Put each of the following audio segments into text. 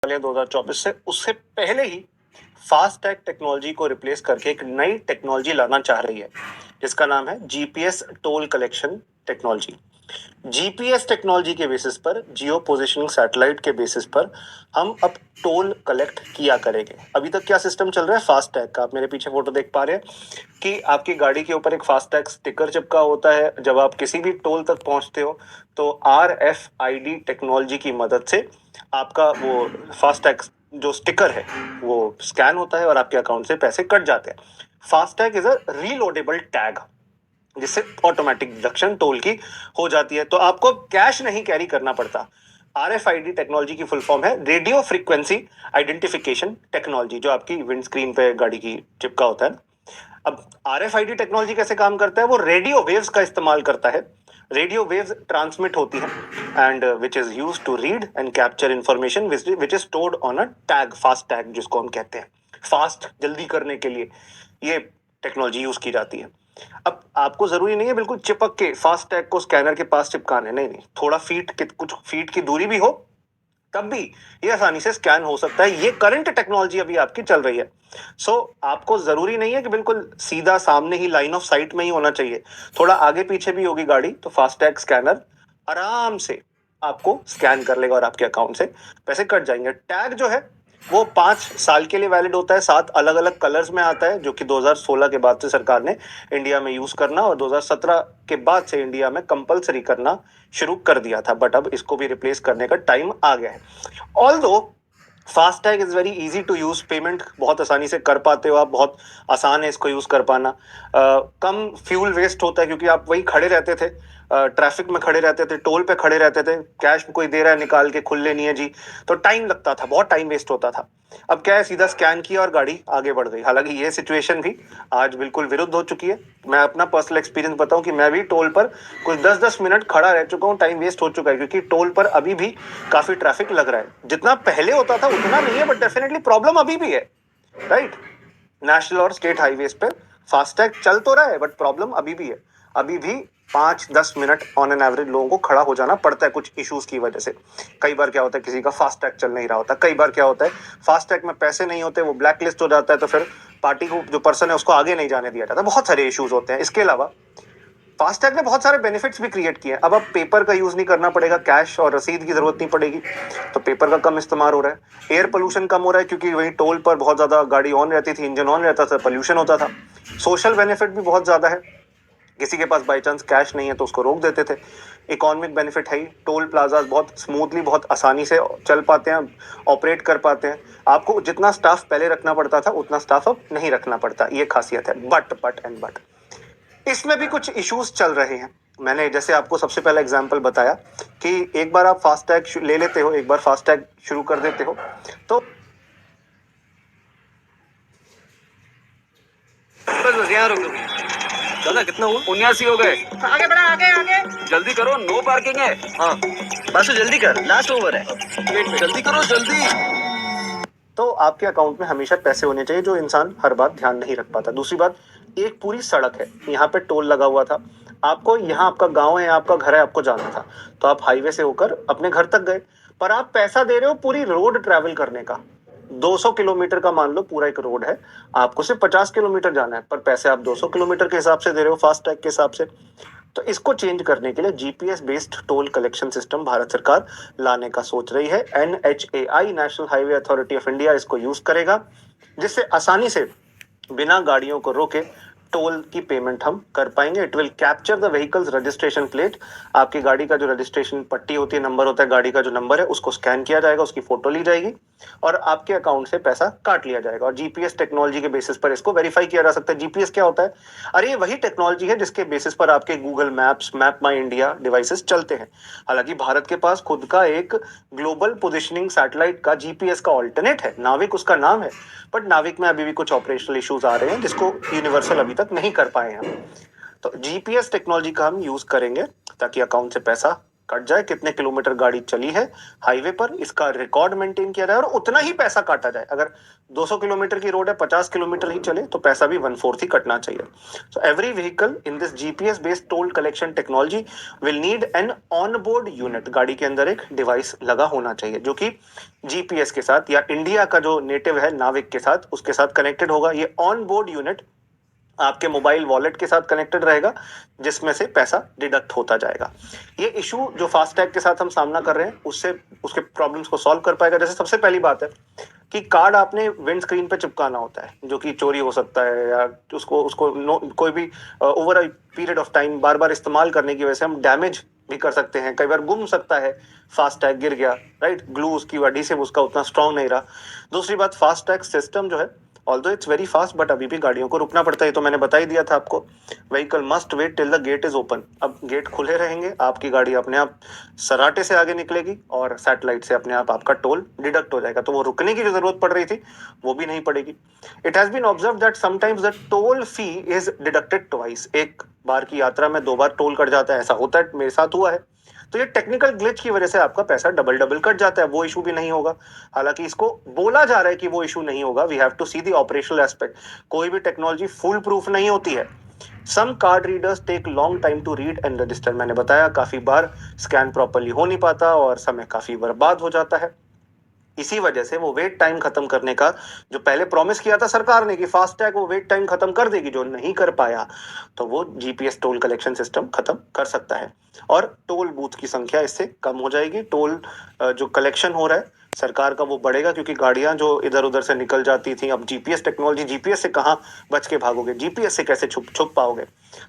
वाले 2024 से, उससे पहले ही फास्ट टैग टेक्नोलॉजी को रिप्लेस करके एक नई टेक्नोलॉजी लाना चाह रही है, जिसका नाम है GPS toll collection technology. GPS technology के बेसिस पर, जियो पोजिशनिंग सैटेलाइट के बेसिस पर हम अब टोल कलेक्ट किया करेंगे। अभी तक क्या सिस्टम चल रहा है फास्ट टैग का, आप मेरे पीछे फोटो देख पा रहे हैं कि आपकी गाड़ी के ऊपर एक फास्ट टैग स्टिकर चिपका होता है। जब आप किसी भी टोल तक पहुंचते हो तो RFID टेक्नोलॉजी की मदद से आपका वो फास्ट टैग जो स्टिकर है वो स्कैन होता है और आपके अकाउंट से पैसे कट जाते हैं। Fast tag is a reloadable tag, जिससे ऑटोमेटिक डिडक्शन टोल की हो जाती है, तो आपको कैश नहीं कैरी करना पड़ता। RFID टेक्नोलॉजी की फुल फॉर्म है रेडियो फ्रीक्वेंसी आइडेंटिफिकेशन टेक्नोलॉजी, जो आपकी विंड स्क्रीन पे गाड़ी की चिपका होता है। अब RFID टेक्नोलॉजी कैसे काम करता है, वो रेडियो वेव्स का इस्तेमाल करता है। रेडियो वेव्स ट्रांसमिट होती है and which is use to read and capture information which is stored on a tag, fast tag जिसको हम कहते हैं। फास्ट जल्दी करने के लिए ये टेक्नोलॉजी यूज की जाती है। अब आपको जरूरी नहीं है बिल्कुल चिपक के फास्ट टैग को स्कैनर के पास चिपकाने, नहीं नहीं, थोड़ा कुछ फीट की दूरी भी हो तब भी ये आसानी से स्कैन हो सकता है। ये करंट टेक्नोलॉजी अभी आपकी चल रही है। सो आपको जरूरी नहीं है कि बिल्कुल सीधा सामने ही लाइन ऑफ साइट में ही होना चाहिए, थोड़ा आगे पीछे भी होगी गाड़ी तो फास्टैग स्कैनर आराम से आपको स्कैन कर लेगा और आपके अकाउंट से पैसे कट जाएंगे। टैग जो है वो 5 साल के लिए वैलिड होता है, 7 अलग अलग कलर्स में आता है, जो कि 2016 के बाद से सरकार ने इंडिया में यूज करना और 2017 के बाद से इंडिया में कंपलसरी करना शुरू कर दिया था, बट अब इसको भी रिप्लेस करने का टाइम आ गया है। Although FASTag is very easy to use, payment बहुत आसानी से कर पाते हो आप, बहुत आसान है इसको यूज कर पाना। कम फ्यूल वेस्ट होता है क्योंकि आप वही खड़े रहते थे, ट्रैफिक में खड़े रहते थे, टोल पे खड़े रहते थे, कैश कोई दे रहा है निकाल के खुले नहीं है जी, तो टाइम लगता था, बहुत टाइम वेस्ट होता था। अब क्या है, सीधा स्कैन किया और गाड़ी आगे बढ़ गई। हालांकि ये सिचुएशन भी आज बिल्कुल विरुद्ध हो चुकी है। मैं अपना पर्सनल एक्सपीरियंस बताऊं कि मैं भी टोल पर कुछ 10-10 मिनट खड़ा रह चुका हूं, टाइम वेस्ट हो चुका है, क्योंकि टोल पर अभी भी काफी ट्रैफिक लग रहा है। जितना पहले होता था उतना नहीं है, बट डेफिनेटली प्रॉब्लम अभी भी है, राइट। नेशनल और स्टेट हाईवेज पे फास्टैग चल तो रहा है बट प्रॉब्लम अभी भी है। अभी भी 5-10 मिनट ऑन एन एवरेज लोगों को खड़ा हो जाना पड़ता है कुछ इश्यूज की वजह से। कई बार क्या होता है, किसी का फास्टैग चल नहीं रहा होता, कई बार क्या होता है फास्टैग में पैसे नहीं होते, वो ब्लैक लिस्ट हो जाता है, तो फिर पार्टी को जो पर्सन है उसको आगे नहीं जाने दिया जाता। बहुत सारे इश्यूज होते हैं। इसके अलावा फास्टैग ने बहुत सारे बेनिफिट्स भी क्रिएट किए हैं। अब पेपर का यूज नहीं करना पड़ेगा, कैश और रसीद की जरूरत नहीं पड़ेगी, तो पेपर का कम इस्तेमाल हो रहा है। एयर पोल्यूशन कम हो रहा है क्योंकि वही टोल पर बहुत ज्यादा गाड़ी ऑन रहती थी, इंजन ऑन रहता था, पोल्यूशन होता था। सोशल बेनिफिट भी बहुत ज्यादा है, किसी के पास बाई चांस कैश नहीं है तो उसको रोक देते थे। इकोनॉमिक बेनिफिट है ही, टोल प्लाजा बहुत स्मूथली, बहुत आसानी से चल पाते हैं, ऑपरेट कर पाते हैं। आपको जितना स्टाफ पहले रखना पड़ता था उतना स्टाफ अब नहीं रखना पड़ता, ये खासियत है। बट इसमें भी कुछ इश्यूज चल रहे हैं। मैंने जैसे आपको सबसे पहला एग्जांपल बताया कि एक बार आप फास्टैग ले लेते हो, एक बार फास्टैग शुरू कर देते हो तो बस यहाँ रुक रुक। दादा कितना हुआ? 79 हो गए। आगे बढ़ा, आगे आगे जल्दी करो, नो पार्किंग है। हाँ बस जल्दी कर, लास्ट ओवर है। जल्दी करो जल्दी। तो आपके अकाउंट में हमेशा पैसे होने चाहिए, जो इंसान हर बात ध्यान नहीं रख पाता। दूसरी बात, एक पूरी सड़क है, यहाँ पे टोल लगा हुआ था, आपको यहाँ आपका गांव है, आपका घर है, आपको जाना था, तो आप हाईवे से होकर अपने घर तक गए, पर आप पैसा दे रहे हो पूरी रोड ट्रैवल करने का। 200 किलोमीटर का मान लो पूरा एक रोड है, आपको सिर्फ 50 किलोमीटर जाना है, पर पैसे आप 200 किलोमीटर के हिसाब से दे रहे हो, फास्ट टैग के हिसाब से। तो इसको चेंज करने के लिए GPS based toll collection system Bharat सरकार लाने का सोच रही है। NHAI, national highway authority of India, इसको यूज करेगा, जिससे आसानी से बिना गाड़ियों को रोके टोल की पेमेंट हम कर पाएंगे। It will capture the vehicles registration plate, आपकी गाड़ी का जो रजिस्ट्रेशन पट्टी होती है, नंबर होता है गाड़ी का, जो नंबर है उसको स्कैन किया जाएगा, उसकी फोटो ली जाएगी और आपके अकाउंट से पैसा काट लिया जाएगा। और जीपीएस टेक्नोलॉजी के बेसिस पर इसको वेरीफाई किया जा सकता है। जीपीएस क्या होता है? अरे ये वही टेक्नोलॉजी है जिसके बेसिस पर आपके गूगल मैप्स, मैप माई इंडिया डिवाइसेस चलते हैं। हालांकि भारत के पास खुद का एक ग्लोबल पोजिशनिंग सैटेलाइट का जीपीएस का ऑल्टरनेट है, नाविक उसका नाम है, बट नाविक में अभी भी कुछ ऑपरेशनल इश्यूज आ रहे हैं जिसको यूनिवर्सल अभी तक नहीं कर पाए हैं। तो जीपीएस टेक्नोलॉजी का हम यूज करेंगे ताकि अकाउंट से पैसा कट जाए, कितने किलोमीटर गाड़ी चली है हाईवे पर, इसका रिकॉर्ड मेंटेन किया जाए और उतना ही पैसा काटा जाए। अगर 200 किलोमीटर की रोड है, 50 किलोमीटर ही चले तो पैसा भी 1/4 ही कटना चाहिए। So every vehicle in this GPS based toll collection technology will need an on board unit. गाड़ी के अंदर एक डिवाइस लगा होना चाहिए जो कि जीपीएस के साथ या इंडिया का जो नेटिव है नाविक के साथ, उसके साथ कनेक्टेड होगा। ये ऑन बोर्ड यूनिट आपके मोबाइल वॉलेट के साथ कनेक्टेड रहेगा, जिसमें से पैसा डिडक्ट होता जाएगा। ये इशू जो फास्टैग के साथ हम सामना कर रहे हैं उससे उसके प्रॉब्लम्स को सॉल्व कर पाएगा। जैसे सबसे पहली बात है कि कार्ड आपने विंड स्क्रीन पे चिपकाना होता है, जो कि चोरी हो सकता है या उसको उसको कोई भी over a period of time बार बार इस्तेमाल करने की वजह से हम डैमेज भी कर सकते हैं। कई बार गुम सकता है, फास्टैग गिर गया, राइट, ग्लू उसकी एडहेसिव उसका उतना स्ट्रांग नहीं रहा। दूसरी बात, फास्टैग सिस्टम जो है although it's very fast, but अभी भी गाड़ियों को रुकना पड़ता है। तो मैंने बता ही दिया था आपको, vehicle must wait till the gate is open. अब गेट खुले रहेंगे, आपकी गाड़ी अपने आप सराटे से आगे निकलेगी और सैटेलाइट से अपने आप आपका टोल डिडक्ट हो जाएगा। तो वो रुकने की जो जरूरत पड़ रही थी वो भी नहीं पड़ेगी। It has been observe that sometimes the toll fee is deducted twice. एक बार की यात्रा में 2 बार टोल कट जाता है, ऐसा होता है, मेरे साथ हुआ है। तो ये टेक्निकल ग्लिच की वजह से आपका पैसा डबल डबल कट जाता है, वो इशू भी नहीं होगा। हालांकि इसको बोला जा रहा है कि वो इशू नहीं होगा। We have to see the operational aspect. कोई भी टेक्नोलॉजी फुल प्रूफ नहीं होती है। Some card readers take long time to read and register. मैंने बताया काफी बार स्कैन प्रॉपरली हो नहीं पाता और समय काफी बर्बाद हो जाता है। इसी वजह से वो वेट टाइम खत्म करने का जो पहले प्रॉमिस किया था सरकार ने कि फास्टैग वो वेट टाइम खत्म कर देगी, जो नहीं कर पाया, तो वो जीपीएस टोल कलेक्शन सिस्टम खत्म कर सकता है और टोल बूथ की संख्या इससे कम हो जाएगी। टोल जो कलेक्शन हो रहा है सरकार का वो बढ़ेगा, क्योंकि गाड़ियां जो इधर उधर से निकल जाती थी, अब जीपीएस टेक्नोलॉजी, जीपीएस से कहाँ बच के भागोगे, जीपीएस से कैसे छुप पाओगे।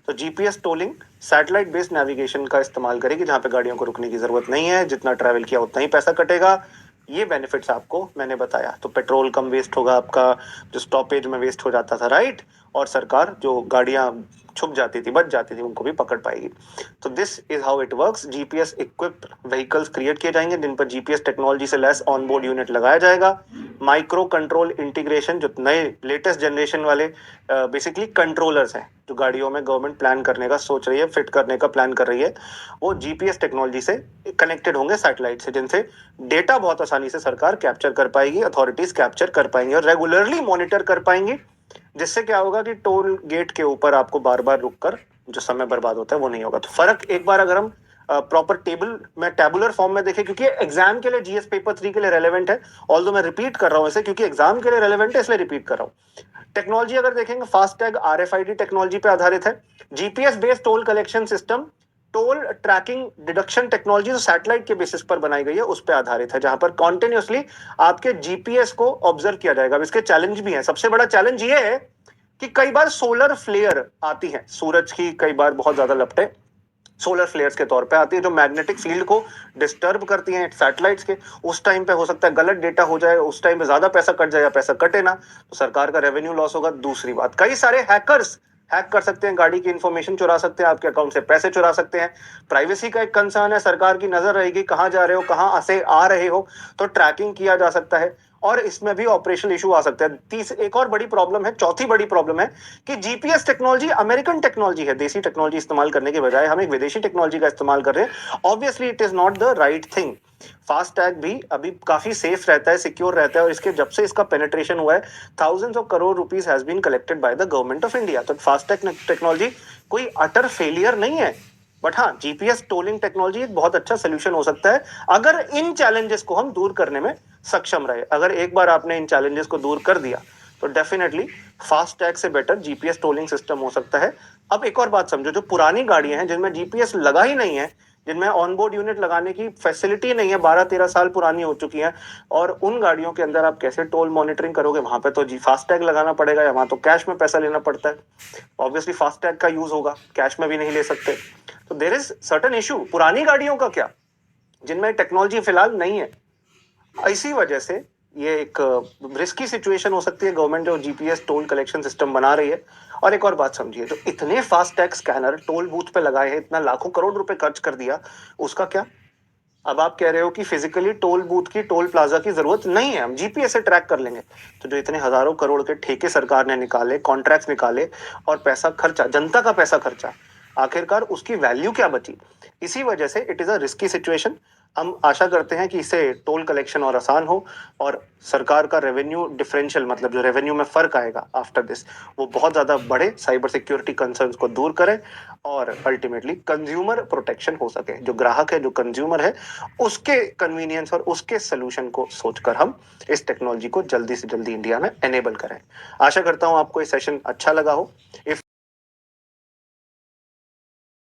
तो GPS tolling satellite based navigation का इस्तेमाल करेगी, जहां पे गाड़ियों को रुकने की जरूरत नहीं है, जितना ट्रैवल किया उतना ही पैसा कटेगा। ये बेनिफिट्स आपको मैंने बताया। तो पेट्रोल कम वेस्ट होगा, आपका जो स्टॉपेज में वेस्ट हो जाता था, राइट, और सरकार जो गाड़ियां छुप जाती थी, बच जाती थी, उनको भी पकड़ पाएगी। तो this is how it works. GPS equipped vehicles create किए जाएंगे जिन पर जीपीएस टेक्नोलॉजी से लैस ऑन बोर्ड यूनिट लगाया जाएगा। माइक्रो कंट्रोल इंटीग्रेशन, जो नए लेटेस्ट जनरेशन वाले बेसिकली कंट्रोलर्स हैं जो गाड़ियों में गवर्नमेंट प्लान करने का सोच रही है, फिट करने का प्लान कर रही है, वो जीपीएस टेक्नोलॉजी से कनेक्टेड होंगे सैटेलाइट से, जिनसे डेटा बहुत आसानी से सरकार कैप्चर कर पाएगी, अथॉरिटीज कैप्चर कर पाएंगी और रेगुलरली मॉनिटर कर पाएंगी। जिससे क्या होगा कि टोल गेट के ऊपर आपको बार बार रुककर जो समय बर्बाद होता है वो नहीं होगा। तो फर्क एक बार अगर हम प्रॉपर टेबल में टैबुलर फॉर्म में देखें, क्योंकि एग्जाम के लिए जीएस पेपर 3 के लिए रेलेवेंट है, ऑल्दो मैं रिपीट कर रहा हूं इसे क्योंकि एग्जाम के लिए रेलेवेंट है, इसलिए रिपीट कर रहा हूं। टेक्नोलॉजी अगर देखेंगे, फास्टैग आरएफआईडी टेक्नोलॉजी पे आधारित है। GPS based toll collection system toll tracking deduction technology जो सैटेलाइट के बेसिस पर बनाई गई है उस पर आधारित है, जहां पर कॉन्टिन्यूसली आपके जीपीएस को ऑब्जर्व किया जाएगा। अब इसके चैलेंज भी है। सबसे बड़ा चैलेंज ये है कि कई बार सोलर फ्लेयर आती है, सूरज की कई बार बहुत ज्यादा लपटें सोलर फ्लेयर्स के तौर पे आती है, जो मैग्नेटिक फील्ड को डिस्टर्ब करती हैं सैटेलाइट्स के। उस टाइम पे हो सकता है गलत डेटा हो जाए, उस टाइम पे ज्यादा पैसा कट जाए या पैसा कटे ना, तो सरकार का रेवेन्यू लॉस होगा। दूसरी बात, कई सारे हैकर्स हैक कर सकते हैं, गाड़ी की इंफॉर्मेशन चुरा सकते हैं, आपके अकाउंट से पैसे चुरा सकते हैं। प्राइवेसी का एक कंसर्न है, सरकार की नजर रहेगी कहाँ जा रहे हो, कहाँ से आ रहे हो, तो ट्रैकिंग किया जा सकता है और इसमें भी ऑपरेशनल इशू आ सकता है। एक और बड़ी प्रॉब्लम है, चौथी बड़ी प्रॉब्लम है कि जीपीएस टेक्नोलॉजी अमेरिकन टेक्नोलॉजी है। देसी टेक्नोलॉजी इस्तेमाल करने के बजाय हम एक विदेशी टेक्नोलॉजी का इस्तेमाल कर रहे हैं। Obviously it is not the right thing. FASTag भी अभी काफी सेफ रहता है, सिक्योर रहता है और इसके जब से इसका पेनिट्रेशन हुआ है, thousands of crore rupees has been collected by the government of India. तो फास्टैग टेक्नोलॉजी कोई अटर फेलियर नहीं है, बट हाँ, जीपीएस टोलिंग टेक्नोलॉजी एक बहुत अच्छा सोल्यूशन हो सकता है अगर इन चैलेंजेस को हम दूर करने में सक्षम रहे। अगर एक बार आपने इन चैलेंजेस को दूर कर दिया तो डेफिनेटली फास्टैग से बेटर जीपीएस टोलिंग सिस्टम हो सकता है। अब एक और बात समझो, जो पुरानी गाड़ियां हैं जिनमें जीपीएस लगा ही नहीं है, जिनमें ऑनबोर्ड यूनिट लगाने की फैसिलिटी नहीं है, 12-13 साल पुरानी हो चुकी हैं, और उन गाड़ियों के अंदर आप कैसे टोल मॉनिटरिंग करोगे? वहां पे तो जी फास्टैग लगाना पड़ेगा या वहां तो कैश में पैसा लेना पड़ता है। ऑब्वियसली फास्टैग का यूज होगा, कैश में भी नहीं ले सकते। तो देयर इज सर्टेन इशू। पुरानी गाड़ियों का क्या, जिनमें टेक्नोलॉजी फिलहाल नहीं है, इसी वजह से ये एक रिस्की सिचुएशन हो सकती है। गवर्नमेंट जो जीपीएस टोल कलेक्शन सिस्टम बना रही है। और एक और बात समझिए, जो इतने फास्टैग स्कैनर टोल बूथ पे लगाए हैं, इतना लाखों करोड़ रुपए खर्च कर दिया, उसका क्या? अब आप कह रहे हो कि फिजिकली टोल बूथ की, टोल प्लाजा की जरूरत नहीं है, हम जीपीएस से ट्रैक कर लेंगे। तो जो इतने हजारों करोड़ के ठेके सरकार ने निकाले, कॉन्ट्रैक्ट निकाले और पैसा खर्चा, जनता का पैसा खर्चा, आखिरकार उसकी वैल्यू क्या बची। इसी वजह से it is a risky situation. हम आशा करते हैं कि इससे टोल कलेक्शन और आसान हो और सरकार का रेवेन्यू डिफरेंशियल, मतलब जो रेवेन्यू में फर्क आएगा आफ्टर दिस, वो बहुत ज्यादा बढ़े, साइबर सिक्योरिटी कंसर्न्स को दूर करे और अल्टीमेटली कंज्यूमर प्रोटेक्शन हो सके। जो ग्राहक है, जो कंज्यूमर है, उसके कन्वीनियंस और उसके सोल्यूशन को सोचकर हम इस टेक्नोलॉजी को जल्दी से जल्दी इंडिया में एनेबल करें। आशा करता हूं आपको ये सेशन अच्छा लगा हो।